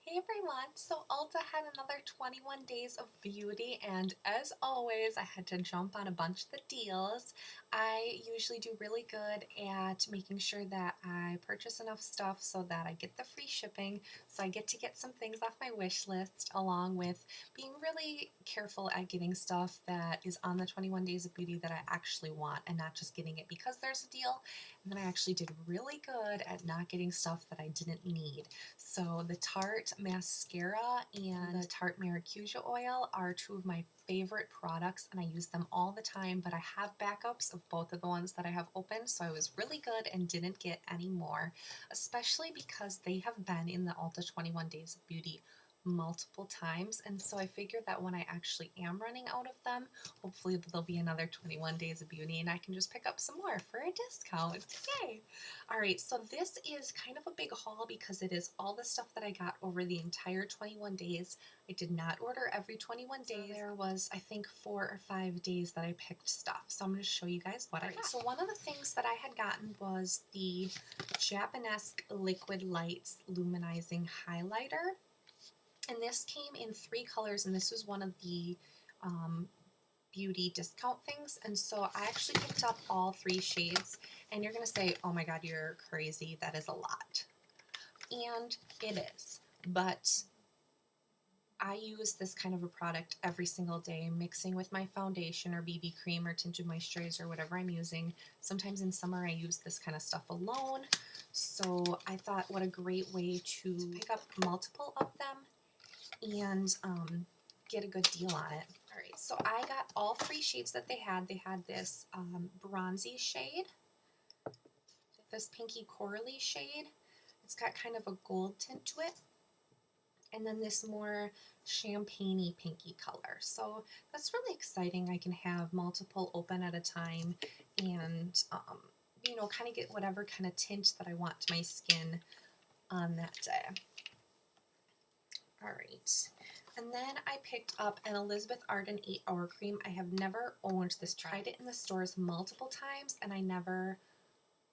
Hey everyone! So Ulta had another 21 days of beauty, and as always I had to jump on a bunch of the deals. I usually do really good at making sure that I purchase enough stuff so that I get the free shipping, so I get to get some things off my wish list, along with being really careful at getting stuff that is on the 21 days of beauty that I actually want and not just getting it because there's a deal. And then I actually did really good at not getting stuff that I didn't need. So the Tarte mascara and the Tarte Maracuja oil are two of my favorite products, and I use them all the time, but I have backups of both of the ones that I have open, so I was really good and didn't get any more, especially because they have been in the Ulta 21 Days of Beauty multiple times, and so I figured that when I actually am running out of them, hopefully there'll be another 21 Days of Beauty and I can just pick up some more for a discount. Yay! Alright, so this is kind of a big haul because it is all the stuff that I got over the entire 21 days. I did not order every 21 days. There was, I think, 4 or 5 days that I picked stuff. So I'm going to show you guys what I got. So one of the things that I had gotten was the Japanesque Liquid Lights Luminizing Highlighter. And this came in 3 colors, and this was one of the beauty discount things, and so I actually picked up all 3 shades, and you're gonna say, oh my god, you're crazy, that is a lot. And it is, but I use this kind of a product every single day, mixing with my foundation or BB cream or tinted moisturizer or whatever I'm using. Sometimes in summer I use this kind of stuff alone, so I thought what a great way to pick up multiple of them and get a good deal on it. Alright, so I got all 3 shades that they had. They had this bronzy shade, this pinky corally shade. It's got kind of a gold tint to it, and then this more champagne-y pinky color. So that's really exciting. I can have multiple open at a time and, you know, kind of get whatever kind of tint that I want to my skin on that day. Alright, and then I picked up an Elizabeth Arden 8-Hour Cream. I have never owned this, tried it in the stores multiple times, and I never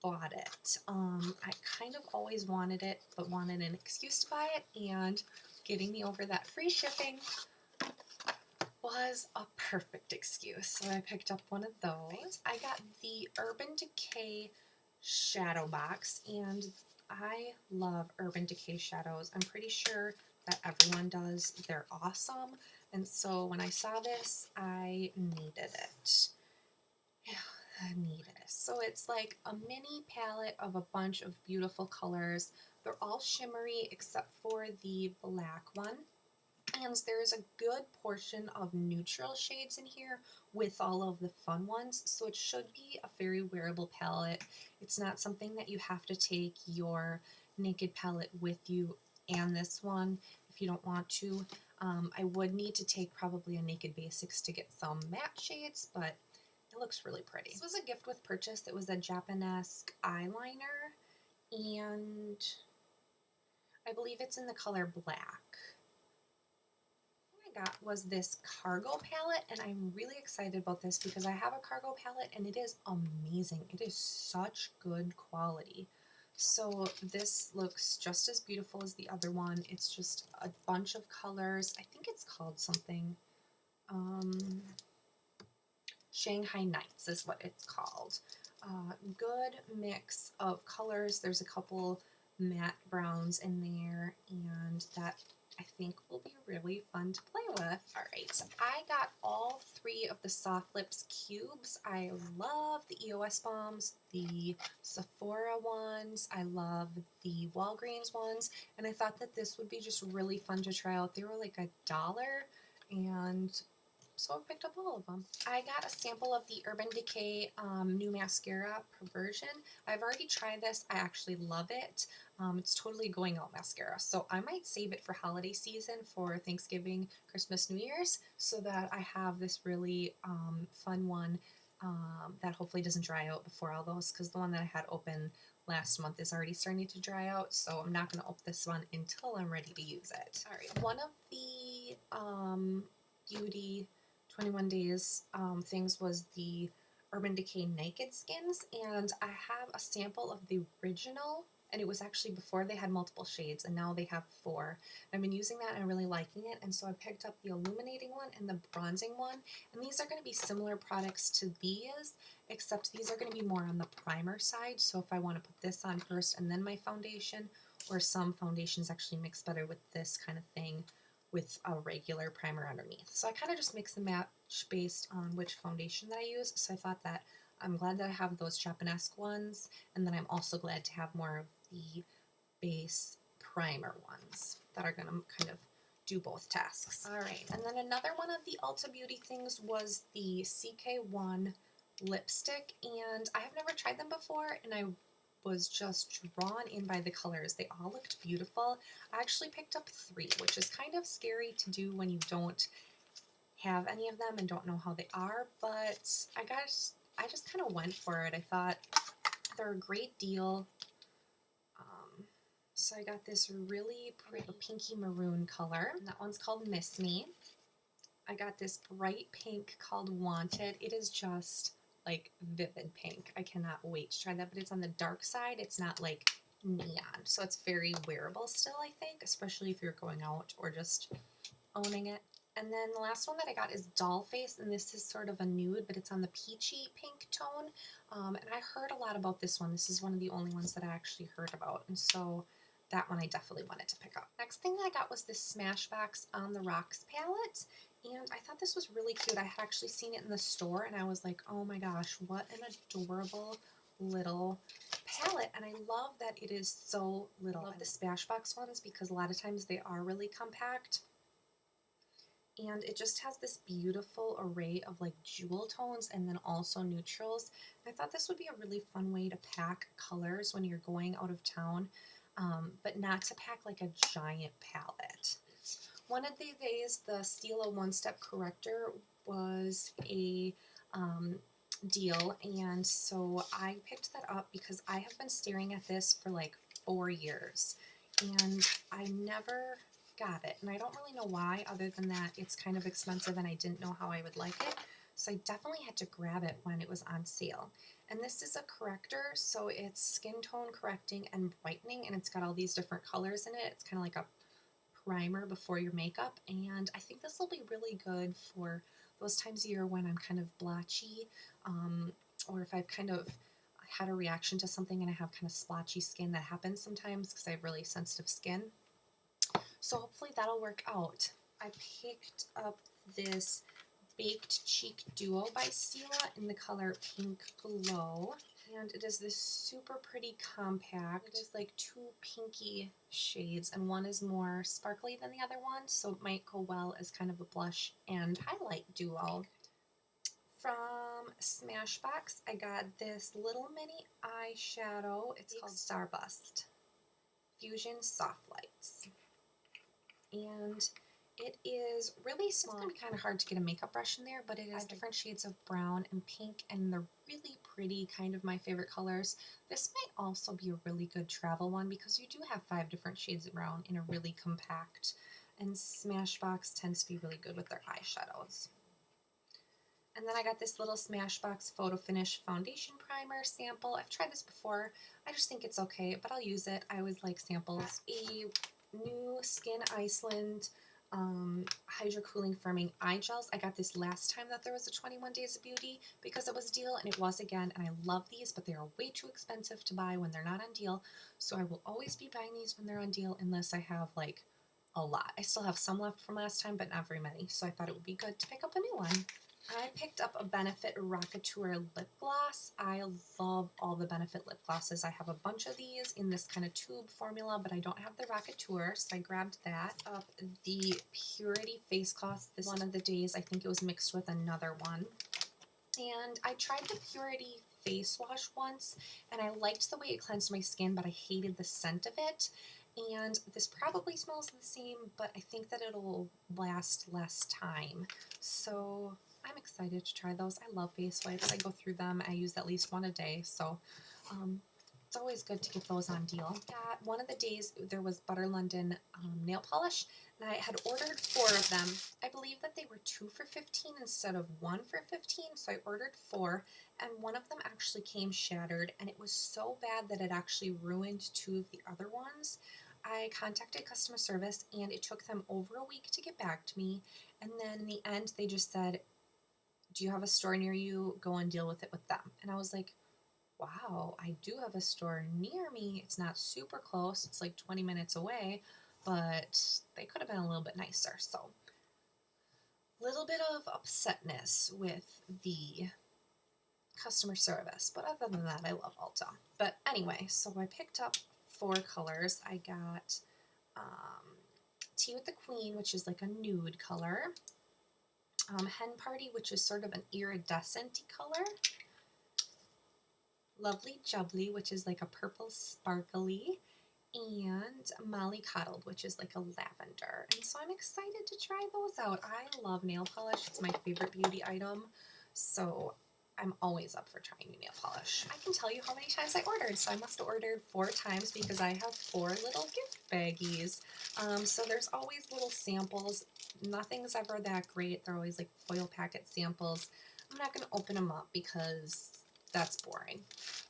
bought it. I kind of always wanted it, but wanted an excuse to buy it, and getting me over that free shipping was a perfect excuse. So I picked up one of those. I got the Urban Decay Shadow Box, and I love Urban Decay shadows. I'm pretty sure that everyone does. They're awesome, and so when I saw this, I needed it. Yeah, I needed it. So it's like a mini palette of a bunch of beautiful colors. They're all shimmery except for the black one. And there's a good portion of neutral shades in here with all of the fun ones, so it should be a very wearable palette. It's not something that you have to take your Naked palette with you and this one if you don't want to. I would need to take probably a Naked Basics to get some matte shades, but it looks really pretty. This was a gift with purchase. It was a Japanesque eyeliner, and I believe it's in the color black. Got was this cargo palette, and I'm really excited about this because I have a cargo palette and it is amazing. It is such good quality. So this looks just as beautiful as the other one. It's just a bunch of colors. I think it's called something Shanghai Nights is what it's called. Good mix of colors. There's a couple matte browns in there, and that I think will be really fun to play with. Alright, so I got all 3 of the Soft Lips cubes. I love the EOS bombs, the Sephora ones, I love the Walgreens ones, and I thought that this would be just really fun to try out. They were like $1, and so I picked up all of them. I got a sample of the Urban Decay new mascara, Perversion. I've already tried this. I actually love it. It's totally going out mascara, so I might save it for holiday season for Thanksgiving, Christmas, New Year's, so that I have this really fun one that hopefully doesn't dry out before all those, because the one that I had open last month is already starting to dry out, so I'm not going to open this one until I'm ready to use it. Alright, one of the beauty 21 days things was the Urban Decay Naked Skins, and I have a sample of the original and it was actually before they had multiple shades, and now they have 4. I've been using that and I'm really liking it, and so I picked up the illuminating one and the bronzing one, and these are going to be similar products to these, except these are going to be more on the primer side. So if I want to put this on first and then my foundation, or some foundations actually mix better with this kind of thing with a regular primer underneath. So I kind of just mix and match based on which foundation that I use. So I thought that I'm glad that I have those Japanesque ones, and then I'm also glad to have more of the base primer ones that are going to kind of do both tasks. All right, and then another one of the Ulta Beauty things was the CK1 lipstick, and I have never tried them before, and I was just drawn in by the colors. They all looked beautiful. I actually picked up 3, which is kind of scary to do when you don't have any of them and don't know how they are, but I just kind of went for it. I thought they're a great deal. So I got this really pretty pinky maroon color, and that one's called Miss Me. I got this bright pink called Wanted. It is just like vivid pink. I cannot wait to try that, but it's on the dark side. It's not like neon, so it's very wearable still, I think, especially if you're going out or just owning it. And then the last one that I got is Doll Face, and this is sort of a nude, but it's on the peachy pink tone. And I heard a lot about this one. This is one of the only ones that I actually heard about, and so that one I definitely wanted to pick up. Next thing that I got was this Smashbox On the Rocks palette, and I thought this was really cute. I had actually seen it in the store, and I was like, oh my gosh, what an adorable little palette, and I love that it is so little. I love the Smashbox ones because a lot of times they are really compact, and it just has this beautiful array of like jewel tones and then also neutrals. And I thought this would be a really fun way to pack colors when you're going out of town, but not to pack like a giant palette. One of the days, the Stila One Step Corrector was a deal, and so I picked that up because I have been staring at this for like 4 years, and I never got it, and I don't really know why, other than that it's kind of expensive and I didn't know how I would like it, so I definitely had to grab it when it was on sale. And this is a corrector, so it's skin tone correcting and brightening, and it's got all these different colors in it. It's kind of like a primer before your makeup, and I think this will be really good for those times of year when I'm kind of blotchy, or if I've kind of had a reaction to something and I have kind of splotchy skin. That happens sometimes because I have really sensitive skin. So hopefully that'll work out. I picked up this Baked Cheek Duo by Stila in the color Pink Glow. And it is this super pretty compact. It is like 2 pinky shades, and one is more sparkly than the other one, so it might go well as kind of a blush and highlight duo. From Smashbox, I got this little mini eyeshadow. It's called Starburst Fusion Soft Lights. And it is really small. It's going to be kind of hard to get a makeup brush in there, but it is different shades of brown and pink, and they're really pretty, kind of my favorite colors. This might also be a really good travel one because you do have 5 different shades of brown in a really compact, and Smashbox tends to be really good with their eyeshadows. And then I got this little Smashbox Photo Finish Foundation Primer sample. I've tried this before. I just think it's okay, but I'll use it. I always like samples. A new Skin Iceland Hydro Cooling Firming Eye Gels. I got this last time that there was a 21 Days of Beauty because it was a deal, and it was again, and I love these, but they are way too expensive to buy when they're not on deal, so I will always be buying these when they're on deal unless I have like a lot. I still have some left from last time, but not very many, so I thought it would be good to pick up a new one. I picked up a Benefit Rockateur lip gloss. I love all the Benefit lip glosses. I have a bunch of these in this kind of tube formula, but I don't have the Rockateur, so I grabbed that. Up the Purity face cloth. This one of the days, I think it was mixed with another one. And I tried the Purity face wash once, and I liked the way it cleansed my skin, but I hated the scent of it. And this probably smells the same, but I think that it'll last less time. So I'm excited to try those. I love face wipes. I go through them. I use at least one a day. So it's always good to get those on deal. One of the days there was Butter London nail polish, and I had ordered 4 of them. I believe that they were 2 for $15 instead of 1 for $15, so I ordered 4, and one of them actually came shattered, and it was so bad that it actually ruined 2 of the other ones. I contacted customer service, and it took them over a week to get back to me, and then in the end they just said, do you have a store near you? Go and deal with it with them. And I was like, wow, I do have a store near me. It's not super close. It's like 20 minutes away, but they could have been a little bit nicer. So a little bit of upsetness with the customer service, but other than that, I love Ulta. But anyway, so I picked up 4 colors. I got Tea with the Queen, which is like a nude color. Hen Party, which is sort of an iridescent color. Lovely Jubbly, which is like a purple sparkly, and Molly Coddled, which is like a lavender. And so I'm excited to try those out. I love nail polish. It's my favorite beauty item, so I'm always up for trying new nail polish. I can tell you how many times I ordered, so I must have ordered 4 times because I have 4 little gift baggies. So there's always little samples. Nothing's ever that great. They're always like foil packet samples. I'm not going to open them up because that's boring.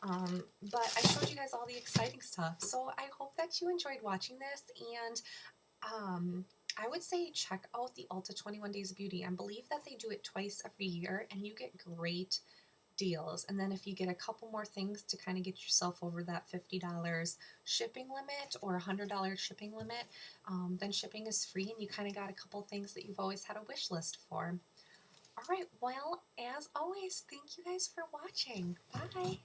But I showed you guys all the exciting stuff, so I hope that you enjoyed watching this, and I would say check out the Ulta 21 Days of Beauty. I believe that they do it twice every year, and you get great deals. And then if you get a couple more things to kind of get yourself over that $50 shipping limit or $100 shipping limit, then shipping is free, and you kind of got a couple things that you've always had a wish list for. All right, well, as always, thank you guys for watching. Bye.